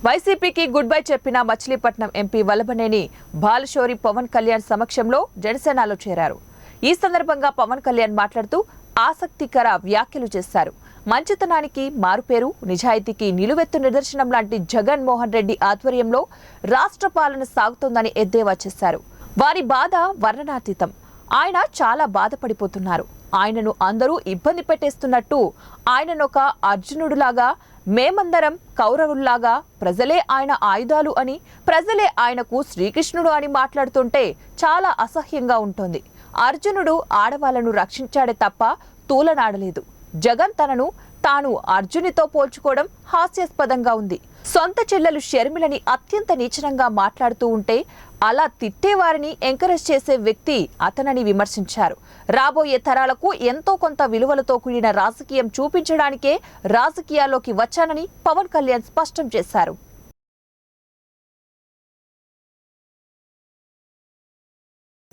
వైసీపీకి good bye చెప్పిన Machilipatnam MP Vallabhaneni Balashowry Pawan Kalyan సమక్షంలో జనసేనలో చేరారు. ఈ సందర్భంగా పవన్ కళ్యాణ్ మాట్లాడుతూ ఆసక్తికర వ్యాఖ్యలు చేశారు. మంచితనానికి మారుపేరు, నిజాయితీకి నిలువెత్తు నిదర్శనం లాంటి జగన్ మోహన్ రెడ్డి ఆధ్వర్యంలో రాష్ట్ర పాలన సాగుతోందని ఎద్దేవా చేశారు. వారి బాధ వర్ణనాతీతం. ఆయన చాలా బాధపడిపోతున్నారు. ఆయనను అందరూ ఇబ్బంది పెట్టేస్తున్నట్టు, ఆయననొక అర్జునుడులాగా, మేమందరం కౌరవుల్లాగా, ప్రజలే ఆయన ఆయుధాలు అని, ప్రజలే ఆయనకు శ్రీకృష్ణుడు అని మాట్లాడుతుంటే చాలా అసహ్యంగా ఉంటుంది. అర్జునుడు ఆడవాళ్లను రక్షించాడే తప్ప తూలనాడలేదు. జగన్ తనను తాను అర్జునితో పోల్చుకోవడం హాస్యాస్పదంగా ఉంది. సొంత చెల్లెలు షర్మిలని అత్యంత నీచనంగా మాట్లాడుతూ ఉంటే అలా తిట్టేవారిని ఎంకరేజ్ చేసే వ్యక్తి అతనని విమర్శించారు. రాబోయే తరాలకు ఎంతో కొంత విలువలతో కూడిన రాజకీయం చూపించడానికే రాజకీయాల్లోకి వచ్చానని పవన్ కళ్యాణ్ స్పష్టం చేశారు.